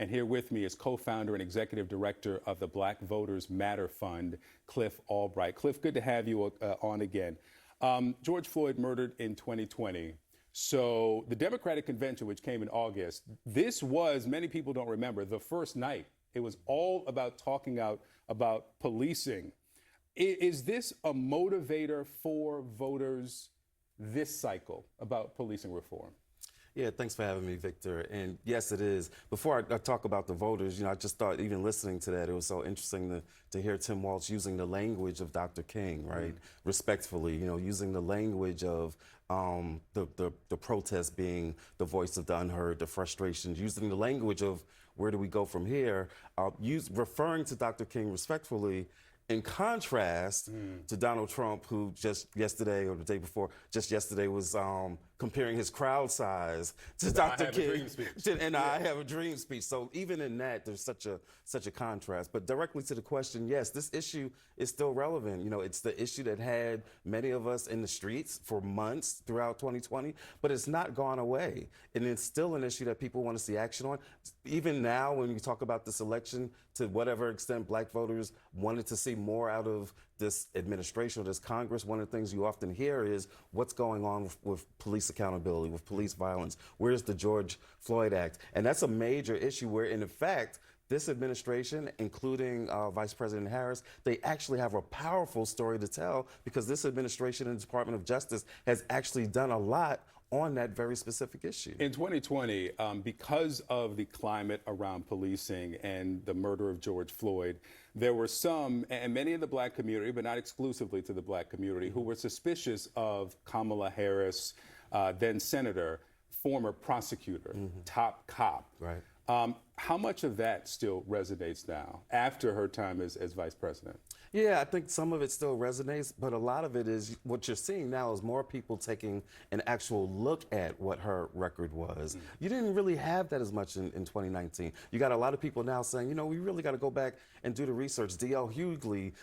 And here with me is co-founder and executive director of the Black Voters Matter Fund, Cliff Slbright. Cliff, good to have you on again. George Floyd murdered in 2020. So the Democratic Convention, which came in August, this was, many people don't remember, the first night. It was all about talking out about policing. Is this a motivator for voters this cycle about policing reform? Yeah, thanks for having me, Victor. And yes, it is. Before I talk about the voters, I just thought, even listening to that, it was so interesting to hear Tim Walz using the language of Dr. King, right? Respectfully, using the language of the protest being the voice of the unheard, the frustrations, using the language of where do we go from here, referring to Dr. King respectfully, in contrast to Donald Trump, who just yesterday or the day before, just yesterday was comparing his crowd size to Dr. King. I have a dream speech. So even in that, there's such a contrast. But directly to the question, yes, this issue is still relevant. It's the issue that had many of us in the streets for months throughout 2020, but it's not gone away. And it's still an issue that people want to see action on. Even now, when you talk about this election, to whatever extent Black voters wanted to see more out of this administration or this Congress, one of the things you often hear is what's going on with police accountability, with police violence. Where's the George Floyd Act? And that's a major issue where, in effect, this administration, including Vice President Harris, they actually have a powerful story to tell because this administration and the Department of Justice has actually done a lot on that very specific issue. In 2020, because of the climate around policing and the murder of George Floyd, there were some, and many in the Black community, but not exclusively to the Black community, who were suspicious of Kamala Harris, then Senator, former prosecutor, top cop. Right. How much of that still resonates now after her time as Vice President? Yeah, I think some of it still resonates, but a lot of it is what you're seeing now is more people taking an actual look at what her record was. You didn't really have that as much in 2019. You got a lot of people now saying, we really got to go back and do the research. D.L. Hughley,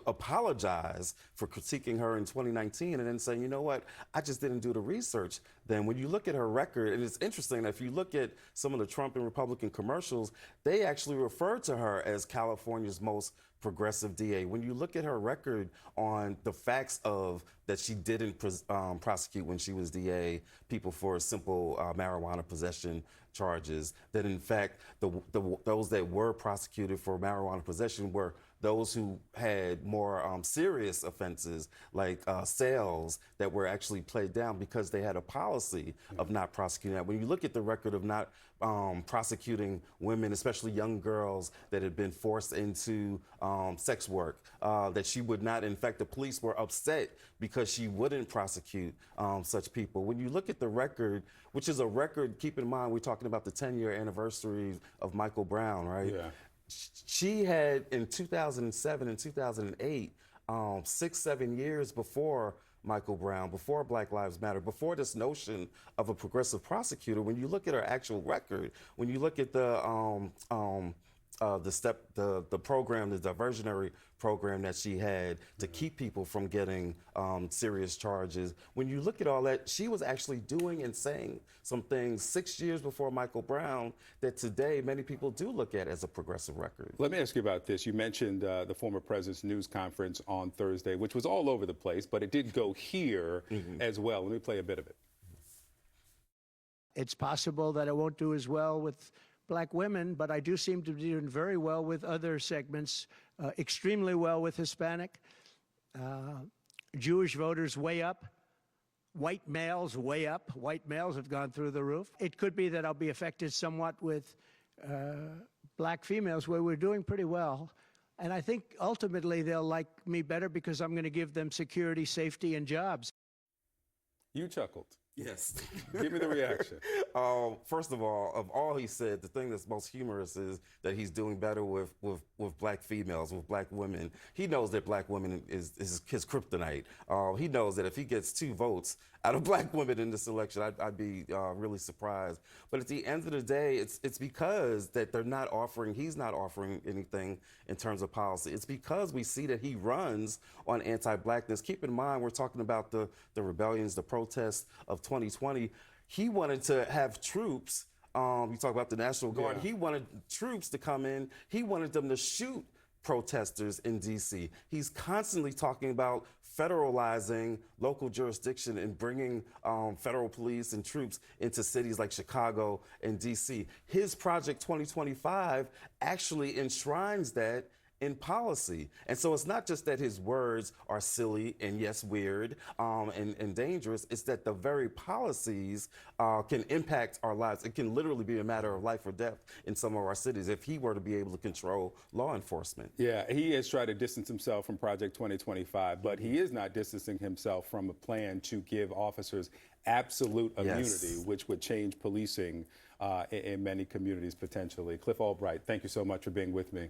apologized for critiquing her in 2019 and then saying, you know what, I just didn't do the research. Then when you look at her record, and it's interesting that if you look at some of the Trump and Republican commercials, they actually refer to her as California's most progressive DA. When you look at her record on the facts of that she didn't prosecute when she was DA people for simple marijuana possession charges, that in fact those that were prosecuted for marijuana possession were those who had more serious offenses like sales that were actually played down because they had a policy of not prosecuting that. When you look at the record of not prosecuting women, especially young girls that had been forced into sex work, that she would not, in fact, the police were upset because she wouldn't prosecute such people. When you look at the record, which is a record, keep in mind, we're talking about the 10-year anniversary of Michael Brown, right? Yeah. She had, in 2007 and 2008, 6-7 years before Michael Brown, before Black Lives Matter, before this notion of a progressive prosecutor, when you look at her actual record, when you look at the program, the diversionary program that she had to keep people from getting serious charges. When you look at all that, she was actually doing and saying some things 6 years before Michael Brown that today many people do look at as a progressive record. Let me ask you about this. You mentioned the former president's news conference on Thursday, which was all over the place, but it did go here as well. Let me play a bit of it. It's possible that it won't do as well with Black women, but I do seem to be doing very well with other segments, extremely well with Hispanic. Jewish voters way up. White males way up. White males have gone through the roof. It could be that I'll be affected somewhat with Black females, where we're doing pretty well. And I think ultimately they'll like me better because I'm going to give them security, safety, and jobs. You chuckled. Yes. Give me the reaction. First of all he said, the thing that's most humorous is that he's doing better with Black females, with Black women. He knows that Black women is his kryptonite. He knows that if he gets 2 votes out of Black women in this election, I'd be really surprised. But at the end of the day, it's because that he's not offering anything in terms of policy. It's because we see that he runs on anti-Blackness. Keep in mind, we're talking about the rebellions, the protests of 2020. He wanted to have troops You talk about the National Guard. Yeah. He wanted troops to come in. He wanted them to shoot protesters in D.C. He's constantly talking about federalizing local jurisdiction and bringing federal police and troops into cities like Chicago and D.C. His Project 2025 actually enshrines that in policy. And so it's not just that his words are silly and, yes, weird and dangerous. It's that the very policies can impact our lives. It can literally be a matter of life or death in some of our cities if he were to be able to control law enforcement. Yeah, he has tried to distance himself from Project 2025, but he is not distancing himself from a plan to give officers absolute immunity, which would change policing in many communities potentially. Cliff Albright, thank you so much for being with me.